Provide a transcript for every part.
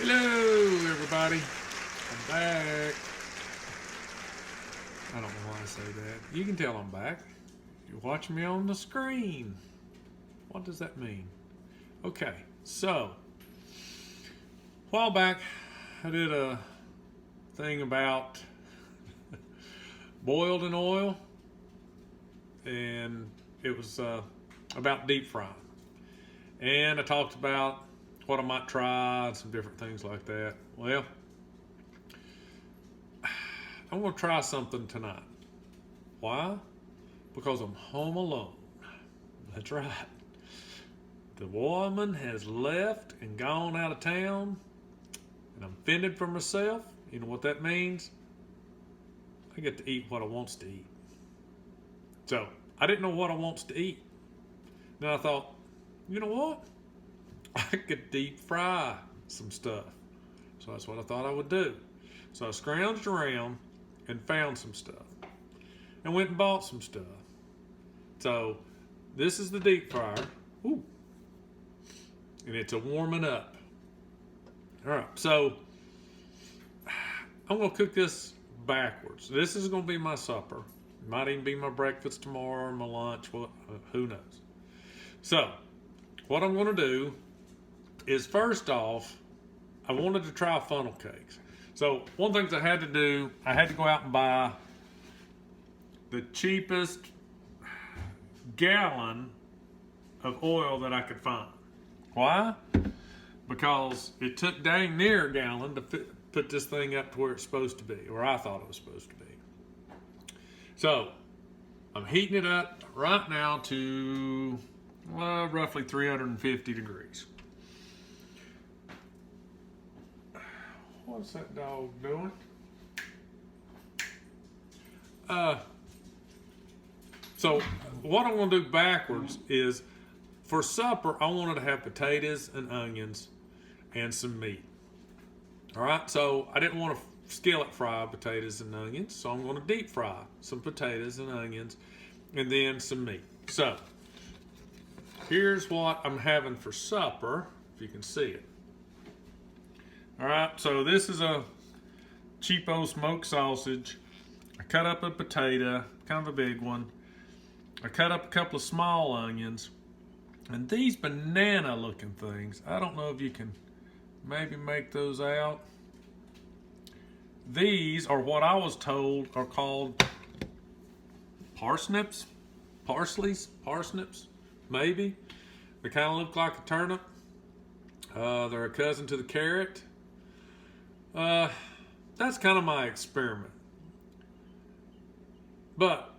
Hello, everybody. I'm back. I don't know why I say that. You can tell I'm back. You're watching me on the screen. What does that mean? Okay, so a while back I did a thing about boiled in oil, and it was about deep frying. And I talked about what I might try and some different things like that. Well, I'm going to try something tonight. Why? Because I'm home alone. That's right. The woman has left and gone out of town, and I'm fending for myself. You know what that means? I get to eat what I wants to eat. So I didn't know what I wants to eat. Then I thought, you know what? I could deep fry some stuff. So that's what I thought I would do. So I scrounged around and found some stuff and went and bought some stuff. So this is the deep fryer. Ooh. And it's a warming up. All right, so I'm going to cook this backwards. This is going to be my supper. It might even be my breakfast tomorrow or my lunch. Who knows? So what I'm going to do is, first off, I wanted to try funnel cakes. So one of the things I had to do, I had to go out and buy the cheapest gallon of oil that I could find. Why? Because it took dang near a gallon to put this thing up to where it's supposed to be, or I thought it was supposed to be. So I'm heating it up right now to roughly 350 degrees. What's that dog doing? So what I'm going to do backwards is, for supper, I wanted to have potatoes and onions and some meat. All right, so I didn't want to skillet fry potatoes and onions, so I'm going to deep fry some potatoes and onions and then some meat. So here's what I'm having for supper, if you can see it. All right, so this is a cheapo smoked sausage. I cut up a potato, kind of a big one. I cut up a couple of small onions. And these banana looking things, I don't know if you can maybe make those out. These are what I was told are called parsnips, parsnips, maybe. They kind of look like a turnip. They're a cousin to the carrot. That's kind of my experiment. But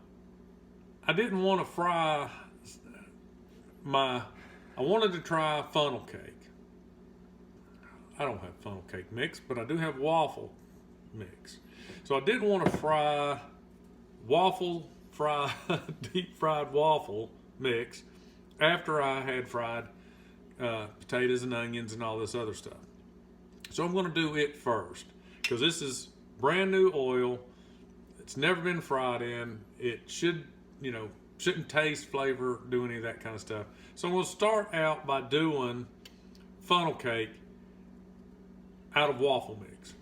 I didn't want to fry I wanted to try funnel cake. I don't have funnel cake mix, but I do have waffle mix. So I didn't want to deep fried waffle mix after I had fried potatoes and onions and all this other stuff. So I'm going to do it first, because this is brand new oil. It's never been fried in. It shouldn't taste, flavor, do any of that kind of stuff. So I'm going to start out by doing funnel cake out of waffle mix.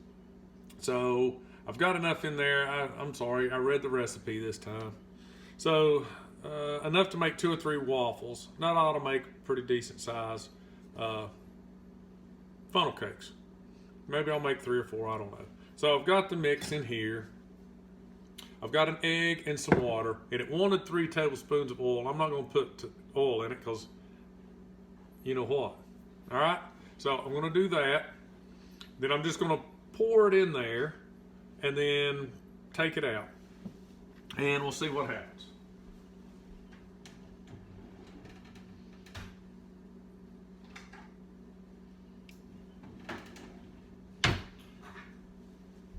So I've got enough in there. I'm sorry, I read the recipe this time. So enough to make 2 or 3 waffles. Not ought to make pretty decent size funnel cakes. Maybe I'll make 3 or 4, I don't know. So I've got the mix in here. I've got an egg and some water, and it wanted 3 tablespoons of oil. I'm not going to put oil in it because you know what. All right, so I'm going to do that. Then I'm just going to pour it in there and then take it out, and we'll see what happens.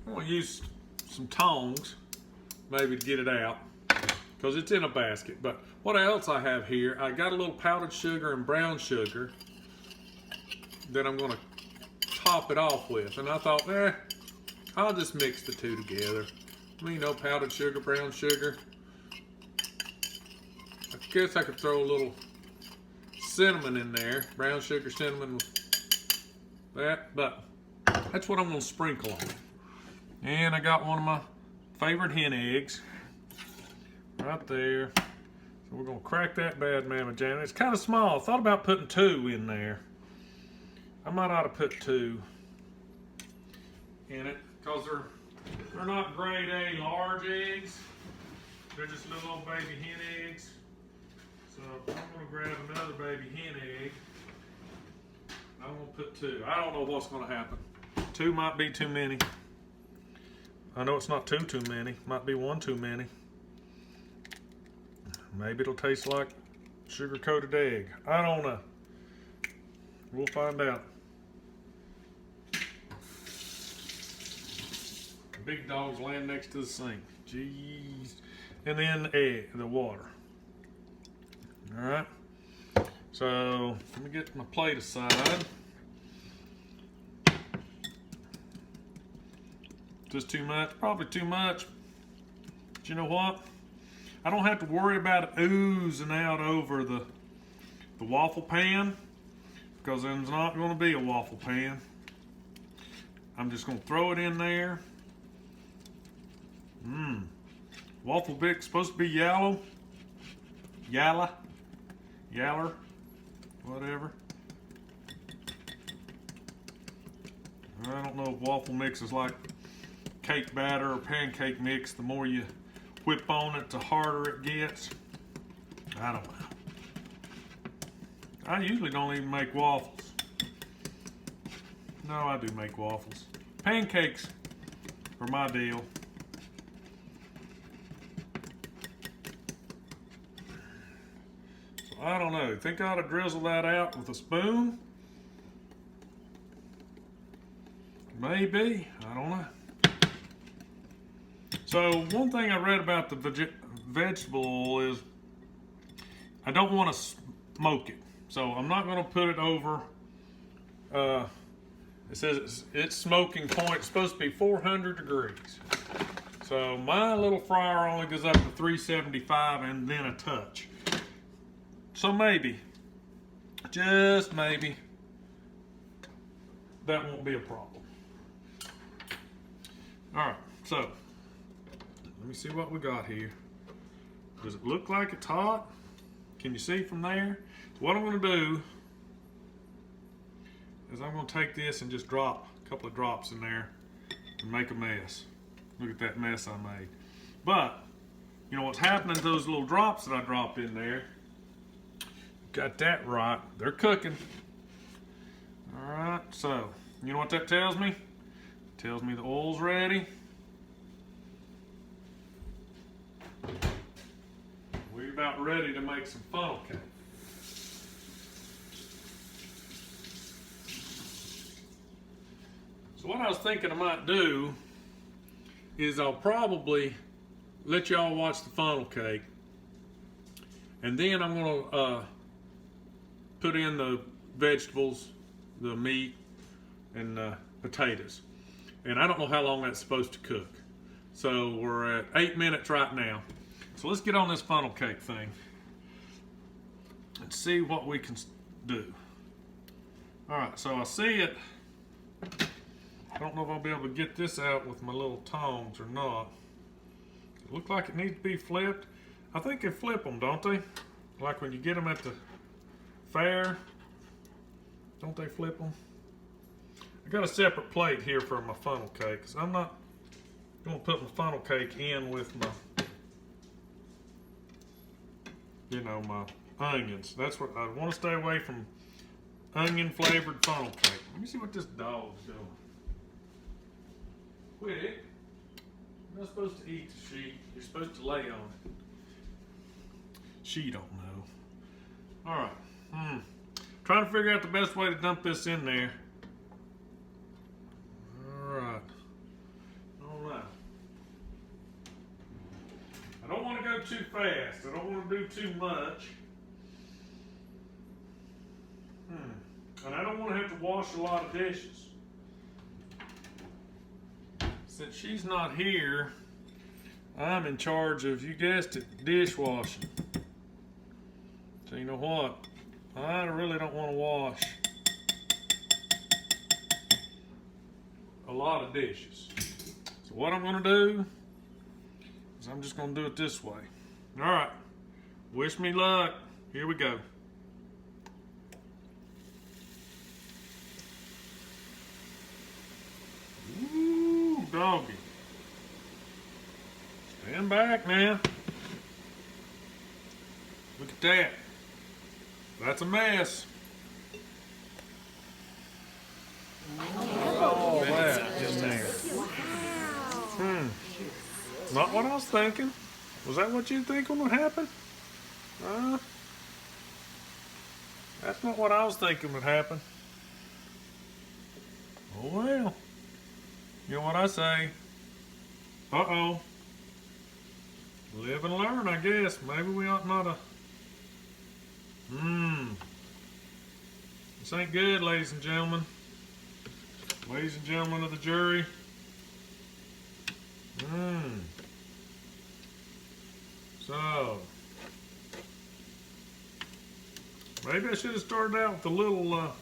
I'm going to use some tongs maybe to get it out, because it's in a basket. But what else I have here, I got a little powdered sugar and brown sugar that I'm going to top it off with. And I thought, I'll just mix the two together. Powdered sugar, brown sugar. I guess I could throw a little cinnamon in there, brown sugar, cinnamon, that. But That's what I'm gonna sprinkle on. And I got one of my favorite hen eggs right there. So we're gonna crack that bad mamma jamma. It's kind of small. I thought about putting 2 in there. I might ought to put 2 in it because they're not grade A large eggs. They're just little old baby hen eggs. So I'm gonna grab another baby hen egg. I'm gonna put 2. I don't know what's gonna happen. 2 might be too many. I know it's not too many. Might be 1 too many. Maybe it'll taste like sugar-coated egg. I don't know. We'll find out. The big dog's laying next to the sink. Jeez. And then the water. All right. So let me get my plate aside. Just too much? Probably too much. But you know what? I don't have to worry about it oozing out over the waffle pan because there's not going to be a waffle pan. I'm just going to throw it in there. Waffle Bix supposed to be yellow. Yaller, whatever. I don't know if waffle mix is like cake batter or pancake mix. The more you whip on it, the harder it gets. I don't know. I usually don't even make waffles. No, I do make waffles. Pancakes are my deal. So I don't know. Think I ought to drizzle that out with a spoon? Maybe. I don't know. So one thing I read about the vegetable oil is I don't want to smoke it. So I'm not going to put it over, it says its smoking point is supposed to be 400 degrees. So my little fryer only goes up to 375 and then a touch. So maybe, just maybe, that won't be a problem. All right, so let me see what we got here. Does it look like it's hot? Can you see from there? So what I'm going to do is I'm going to take this and just drop a couple of drops in there and make a mess. Look at that mess I made. But, you know what's happening to those little drops that I dropped in there? Got that right. They're cooking. All right, so you know what that tells me? It tells me the oil's ready. We're about ready to make some funnel cake. So what I was thinking I might do is I'll probably let y'all watch the funnel cake, and then I'm going to put in the vegetables, the meat, and the potatoes. And I don't know how long that's supposed to cook. So we're at 8 minutes right now. So let's get on this funnel cake thing. Let's see what we can do. All right, so I see it. I don't know if I'll be able to get this out with my little tongs or not. It looks like it needs to be flipped. I think they flip them, don't they? Like when you get them at the fair, don't they flip them? I got a separate plate here for my funnel cake because I'm not going to put my funnel cake in with my, you know, my onions. That's what I want to stay away from, onion flavored funnel cake. Let me see what this dog's doing. Quick. You're not supposed to eat the sheet. You're supposed to lay on it. She don't know. All right. Trying to figure out the best way to dump this in there. All right. All right. I don't want to go too fast. I don't want to do too much. And I don't want to have to wash a lot of dishes. Since she's not here, I'm in charge of, you guessed it, dishwashing. So you know what? I really don't want to wash a lot of dishes. So what I'm gonna do is I'm just gonna do it this way. All right, wish me luck. Here we go. Ooh, doggy. Stand back now. Look at that. That's a mess. All that in there. Not what I was thinking. Was that what you think would happen? That's not what I was thinking would happen. Oh well. You know what I say? Uh-oh. Live and learn, I guess. Maybe we ought not to. This ain't good, ladies and gentlemen. Ladies and gentlemen of the jury. So, maybe I should have started out with a little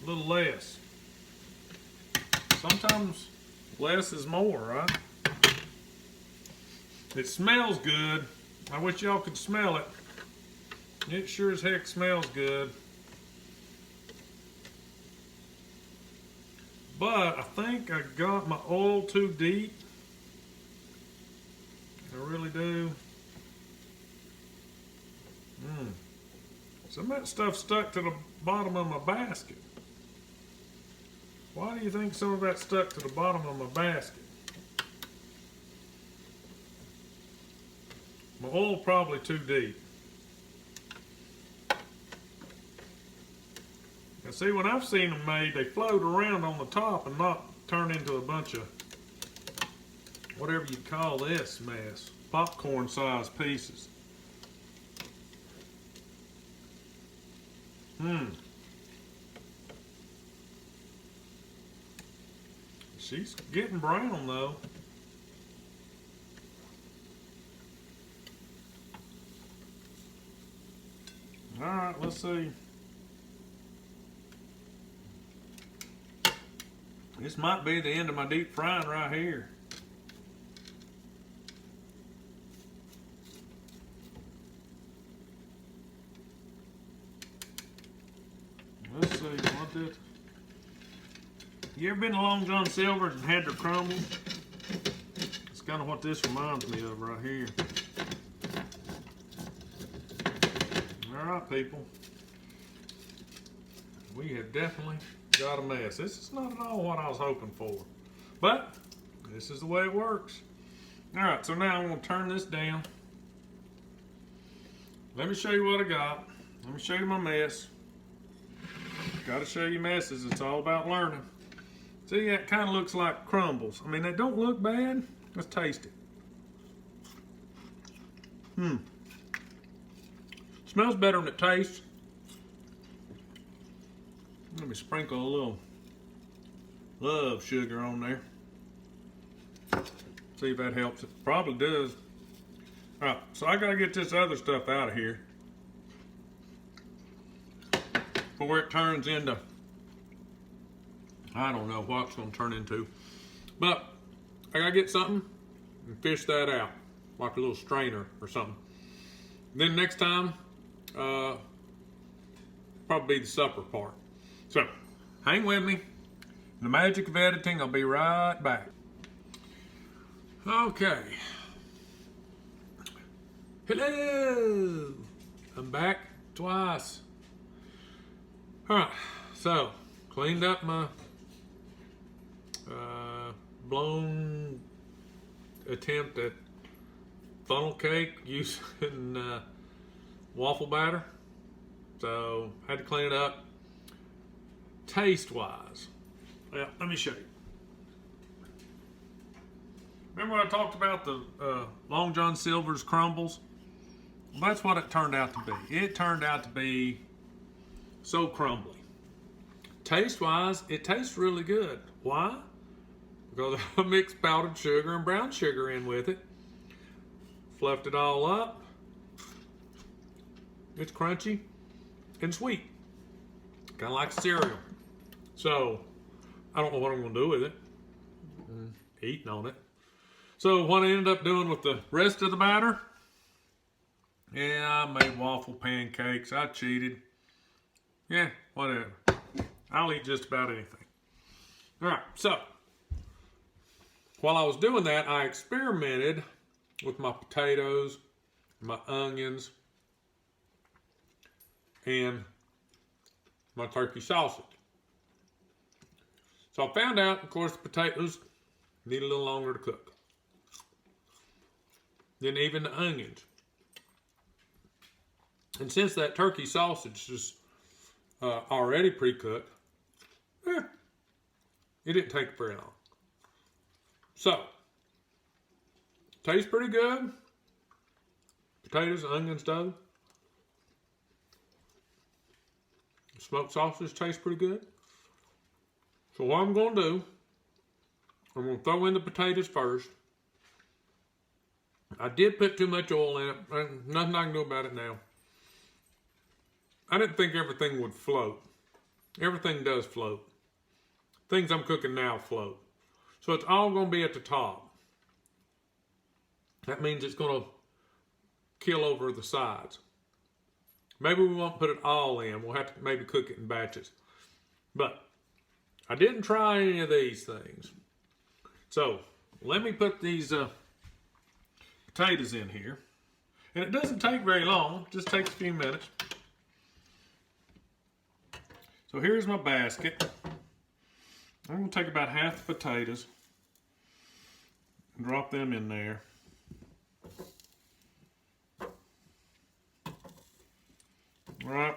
less. Sometimes less is more, right? It smells good. I wish y'all could smell it. It sure as heck smells good. But I think I got my oil too deep. I really do. Some of that stuff stuck to the bottom of my basket. Why do you think some of that stuck to the bottom of my basket? My oil probably too deep. Now see, when I've seen them made, they float around on the top and not turn into a bunch of whatever you call this mess. Popcorn-sized pieces. She's getting brown though. All right, let's see. This might be the end of my deep frying right here. Let's see what this. You ever been to Long John Silver's and had their crumbles? It's kind of what this reminds me of right here. All right, people. We have definitely got a mess. This is not at all what I was hoping for, but this is the way it works. All right, so now I'm going to turn this down. Let me show you what I got. Let me show you my mess. Got to show you messes. It's all about learning. See, that kind of looks like crumbles. I mean, they don't look bad. Let's taste it. Smells better than it tastes. Let me sprinkle a little love sugar on there. See if that helps. It probably does. All right, so I gotta get this other stuff out of here before it turns into, I don't know what it's gonna turn into. But I gotta get something and fish that out, like a little strainer or something. Then next time, probably be the supper part. So, hang with me. The magic of editing, I'll be right back. Okay. Hello! I'm back twice. Alright, so, cleaned up my blown attempt at funnel cake using waffle batter. So, had to clean it up. Taste-wise, well, let me show you. Remember when I talked about the Long John Silver's crumbles? Well, that's what it turned out to be. It turned out to be so crumbly. Taste-wise, it tastes really good. Why? Because I mixed powdered sugar and brown sugar in with it. Fluffed it all up. It's crunchy and sweet. Kind of like cereal. So, I don't know what I'm going to do with it. Eating on it. So what I ended up doing with the rest of the batter, yeah, I made waffle pancakes. I cheated. Yeah, whatever. I'll eat just about anything. All right, so while I was doing that, I experimented with my potatoes, my onions, and my turkey sausage. So I found out, of course, the potatoes need a little longer to cook. Then even the onions. And since that turkey sausage is already pre-cooked, it didn't take very long. So, tastes pretty good. Potatoes, onions, dough. Smoked sausage tastes pretty good. So what I'm going to do, I'm going to throw in the potatoes first. I did put too much oil in it. Nothing I can do about it now. I didn't think everything would float. Everything does float. Things I'm cooking now float. So it's all going to be at the top. That means it's going to kill over the sides. Maybe we won't put it all in. We'll have to maybe cook it in batches. But I didn't try any of these things. So let me put these potatoes in here. And it doesn't take very long. It just takes a few minutes. So here's my basket. I'm going to take about half the potatoes and drop them in there. All right.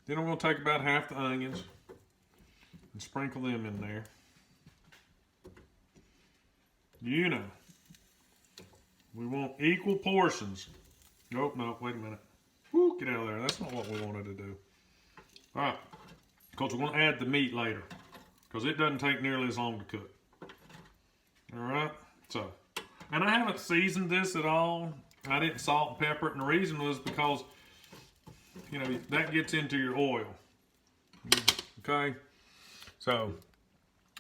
Then I'm going to take about half the onions and sprinkle them in there. You know, we want equal portions. Oh, no, wait a minute. Woo, get out of there. That's not what we wanted to do. All right, because we're going to add the meat later, because it doesn't take nearly as long to cook. All right, so, and I haven't seasoned this at all. I didn't salt and pepper it, and the reason was because, you know, that gets into your oil. Okay, so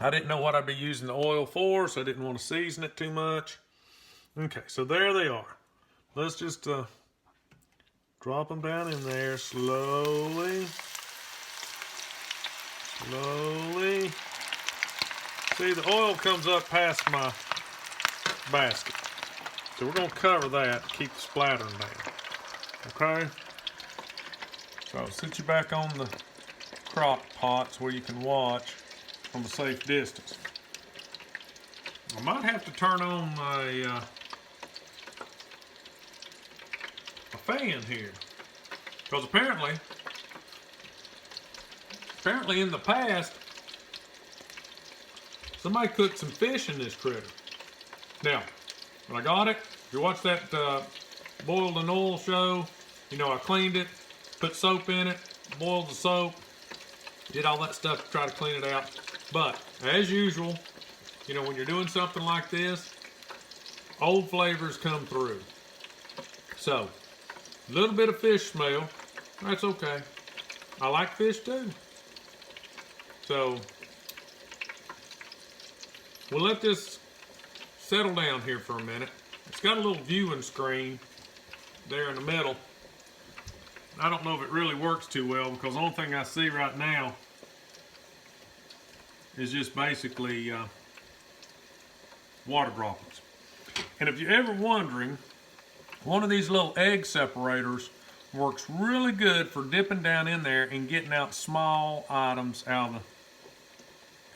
I didn't know what I'd be using the oil for, so I didn't want to season it too much. Okay, so there they are. Let's just drop them down in there slowly. Slowly. See, the oil comes up past my basket. So we're going to cover that to keep the splattering down. Okay? So I'll sit you back on the crock pots where you can watch from a safe distance. I might have to turn on a fan here. Because apparently in the past, somebody cooked some fish in this critter. Now, when I got it, if you watch that boiled in oil show, you know, I cleaned it, put soap in it, boiled the soap, did all that stuff to try to clean it out. But, as usual, you know, when you're doing something like this, old flavors come through. So, a little bit of fish smell, that's okay. I like fish too. So, we'll let this settle down here for a minute. It's got a little viewing screen there in the middle. I don't know if it really works too well because the only thing I see right now is just basically water droplets. And if you're ever wondering, one of these little egg separators works really good for dipping down in there and getting out small items out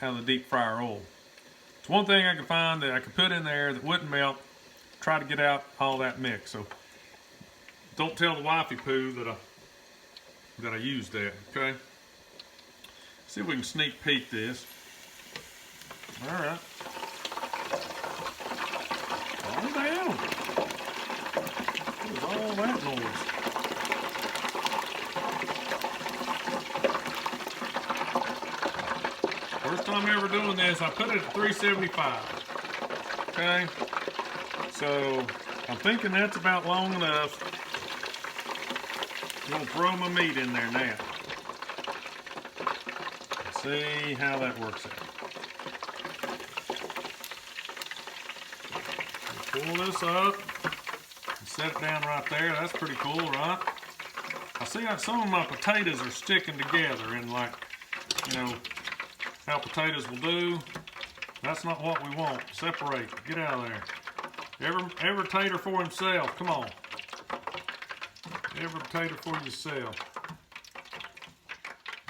of the deep fryer oil. It's one thing I could find that I could put in there that wouldn't melt, try to get out all that mix. So don't tell the wifey poo that I used that, okay? See if we can sneak peek this. All right. Calm down. What is all that noise? First time ever doing this, I put it at 375. Okay? So, I'm thinking that's about long enough. I'm going to throw my meat in there now. See how that works out. Pull this up and set it down right there. That's pretty cool, right? I see how some of my potatoes are sticking together, and like, you know, how potatoes will do. That's not what we want. Separate. Get out of there. Every tater for himself. Come on. Every potato for yourself.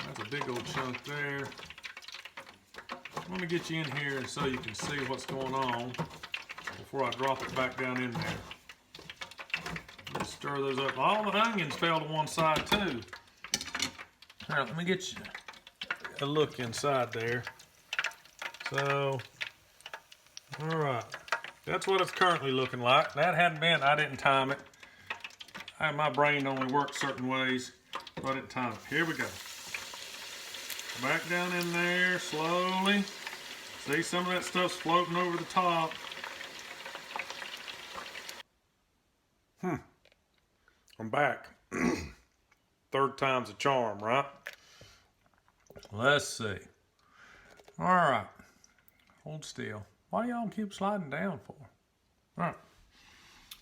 That's a big old chunk there. Let me get you in here so you can see what's going on before I drop it back down in there. Just stir those up. All the onions fell to one side too. All right, let me get you a look inside there. So, all right, that's what it's currently looking like. That hadn't been, I didn't time it. My brain only works certain ways, so I didn't time it. Here we go. Back down in there slowly. See, some of that stuff's floating over the top. I'm back. Third time's a charm, right? Let's see. All right. Hold still. Why y'all keep sliding down for? All right.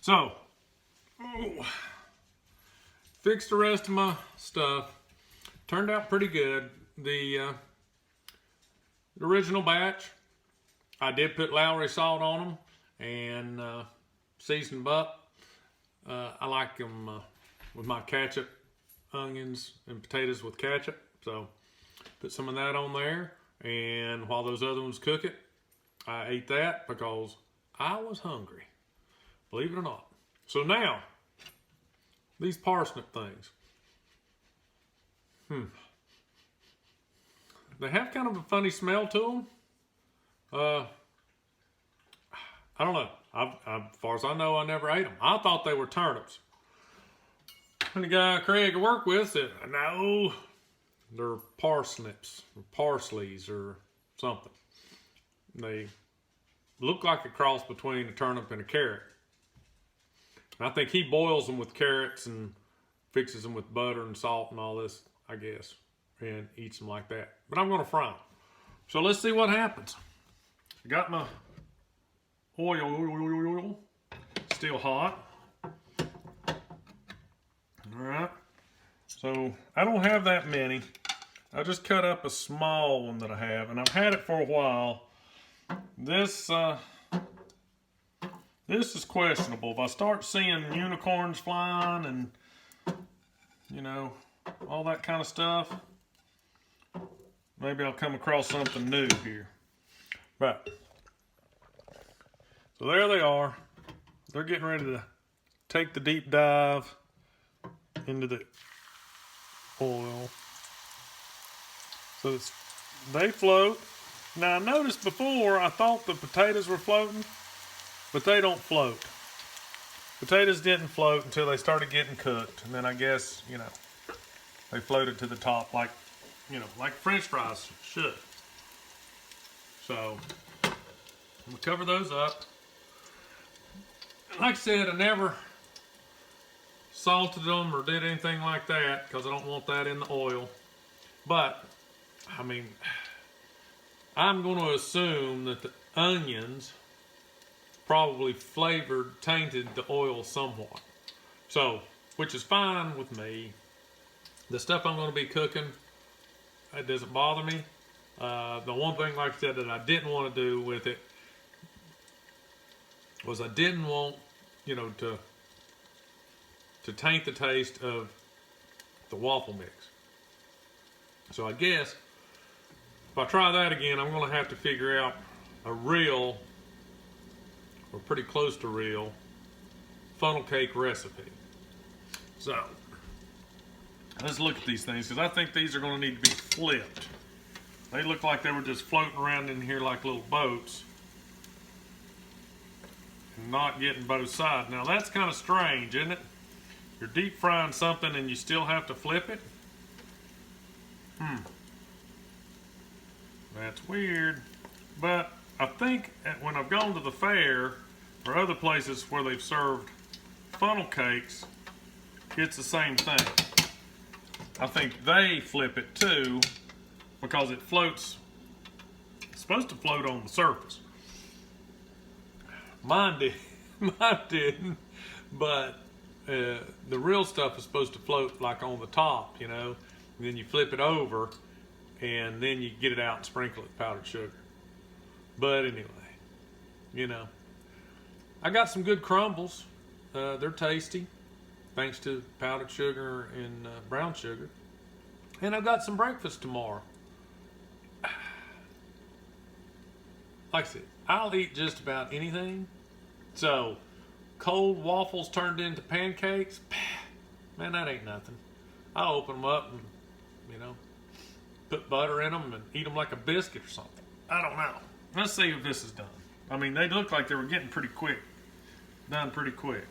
So, fixed the rest of my stuff. Turned out pretty good. The original batch, I did put Lowry salt on them and seasoned them up. I like them with my ketchup, onions and potatoes with ketchup. So put some of that on there, and while those other ones cook it, I ate that because I was hungry, believe it or not. So now, these parsnip things. They have kind of a funny smell to them. I don't know. As far as I know, I never ate them. I thought they were turnips. And the guy Craig I work with said, no, they're parsnips or parsleys or something. They look like a cross between a turnip and a carrot. And I think he boils them with carrots and fixes them with butter and salt and all this, I guess, and eats them like that. But I'm going to fry them. So let's see what happens. I got my oil still hot. All right. So I don't have that many. I just cut up a small one that I have, and I've had it for a while. This is questionable. If I start seeing unicorns flying and, you know, all that kind of stuff, maybe I'll come across something new here. Right. So there they are. They're getting ready to take the deep dive into the oil. So they float. Now I noticed before I thought the potatoes were floating, but they don't float. Potatoes didn't float until they started getting cooked, and then I guess, you know, they floated to the top like, you know, like French fries should. So I'm gonna cover those up. Like I said, I never salted them or did anything like that because I don't want that in the oil. But I mean, I'm going to assume that the onions probably flavored, tainted the oil somewhat. So, which is fine with me. The stuff I'm going to be cooking, it doesn't bother me. The one thing, like I said, that I didn't want to do with it was I didn't want, you know, to taint the taste of the waffle mix. So I guess if I try that again, I'm going to have to figure out a real, or pretty close to real, funnel cake recipe. So let's look at these things, because I think these are going to need to be flipped. They look like they were just floating around in here like little boats and not getting both sides. Now that's kind of strange, isn't it? You're deep frying something and you still have to flip it? That's weird. But I think when I've gone to the fair or other places where they've served funnel cakes, it's the same thing. I think they flip it too, because it floats. It's supposed to float on the surface. Mine did. Mine didn't. But the real stuff is supposed to float like on the top, you know. And then you flip it over, and then you get it out and sprinkle it with powdered sugar. But anyway, you know, I got some good crumbles. They're tasty, thanks to powdered sugar and brown sugar. And I've got some breakfast tomorrow. Like I said, I'll eat just about anything. So, cold waffles turned into pancakes, man, that ain't nothing. I'll open them up and, you know, put butter in them and eat them like a biscuit or something. I don't know. Let's see if this is done. I mean, they look like they were getting pretty quick. Done pretty quick.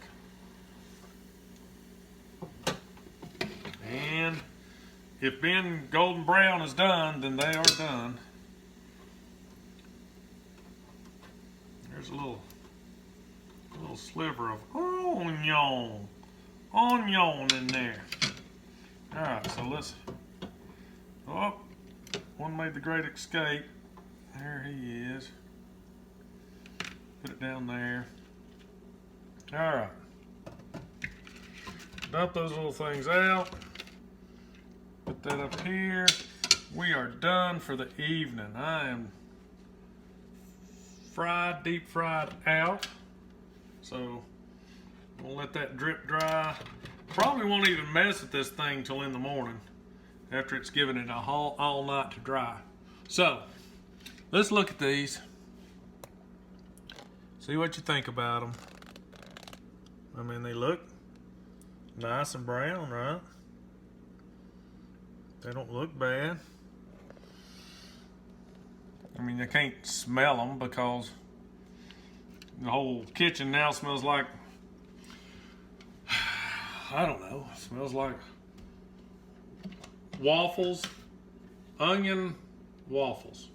And if being golden brown is done, then they are done. There's a little sliver of onion in there. All right, so let's. Oh, one made the great escape. There he is. Put it down there. All right. Dump those little things out. Put that up here. We are done for the evening. I am fried, deep fried out. So we'll let that drip dry. Probably won't even mess with this thing till in the morning after it's given it all night to dry. So let's look at these. See what you think about them. I mean, they look nice and brown, right? They don't look bad. I mean, you can't smell them because the whole kitchen now smells like, I don't know, smells like waffles, onion waffles.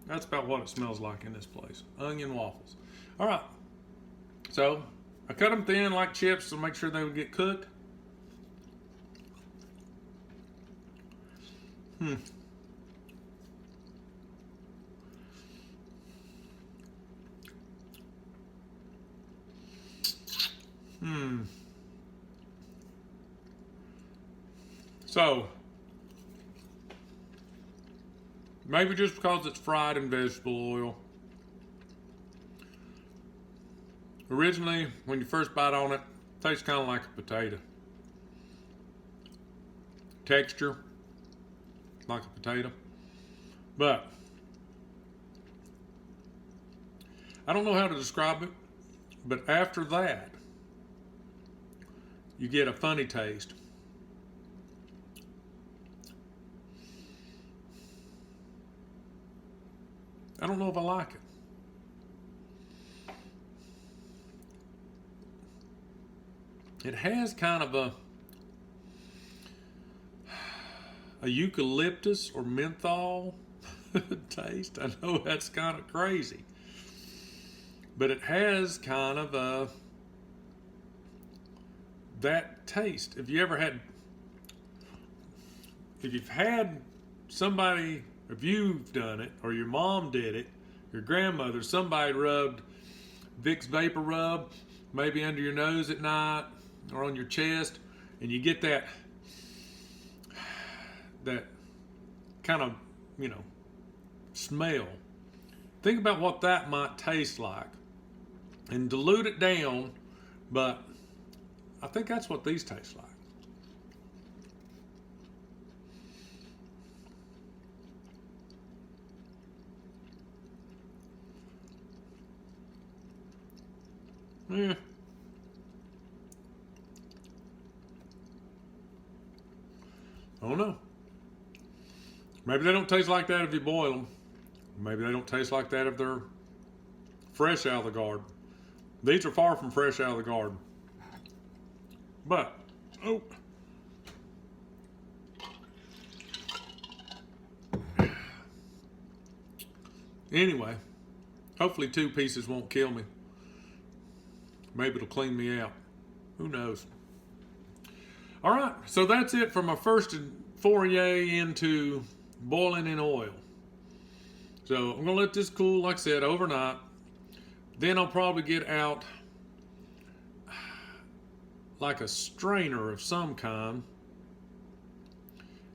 That's about what it smells like in this place, onion waffles. All right, so I cut them thin like chips to make sure they would get cooked. So, maybe just because it's fried in vegetable oil. Originally, when you first bite on it, it tastes kind of like a potato. Texture, like a potato. But, I don't know how to describe it, but after that, you get a funny taste. I don't know if I like it. It has kind of a eucalyptus or menthol taste. I know that's kind of crazy, but it has kind of that taste. If you've had somebody, if you've done it, or your mom did it, your grandmother, somebody rubbed Vicks Vapor Rub, maybe under your nose at night or on your chest, and you get that kind of, you know, smell. Think about what that might taste like and dilute it down, but I think that's what these taste like. Yeah. I don't know. Maybe they don't taste like that if you boil them. Maybe they don't taste like that if they're fresh out of the garden. These are far from fresh out of the garden. But, oh. Anyway, hopefully 2 pieces won't kill me. Maybe it'll clean me out. Who knows? All right, so that's it for my first foray into boiling in oil. So I'm gonna let this cool, like I said, overnight. Then I'll probably get out like a strainer of some kind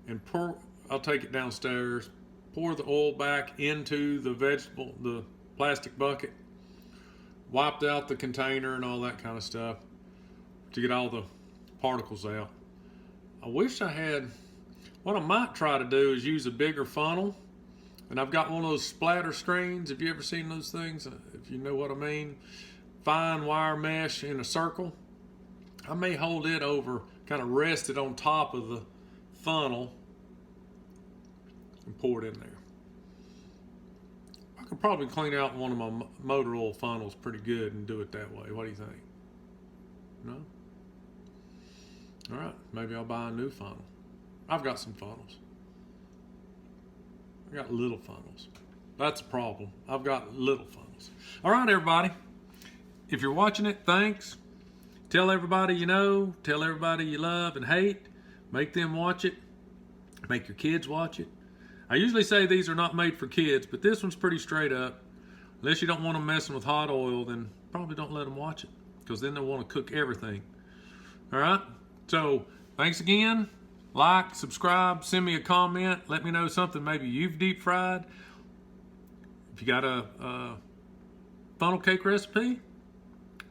and pour. I'll take it downstairs, pour the oil back into the plastic bucket, wiped out the container and all that kind of stuff to get all the particles out. I wish I had, what I might try to do is use a bigger funnel. And I've got one of those splatter screens. Have you ever seen those things? If you know what I mean. Fine wire mesh in a circle. I may hold it over, kind of rest it on top of the funnel and pour it in there. I could probably clean out one of my motor oil funnels pretty good and do it that way. What do you think? No? All right, maybe I'll buy a new funnel. I've got some funnels. I got little funnels. That's a problem. I've got little funnels. All right, everybody. If you're watching it, thanks. Tell everybody you know. Tell everybody you love and hate. Make them watch it. Make your kids watch it. I usually say these are not made for kids, but this one's pretty straight up. Unless you don't want them messing with hot oil, then probably don't let them watch it, because then they'll want to cook everything. All right? So, thanks again. Like, subscribe, send me a comment. Let me know something maybe you've deep fried. If you got a funnel cake recipe,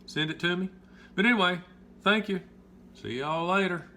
send it to me. But anyway, thank you. See y'all later.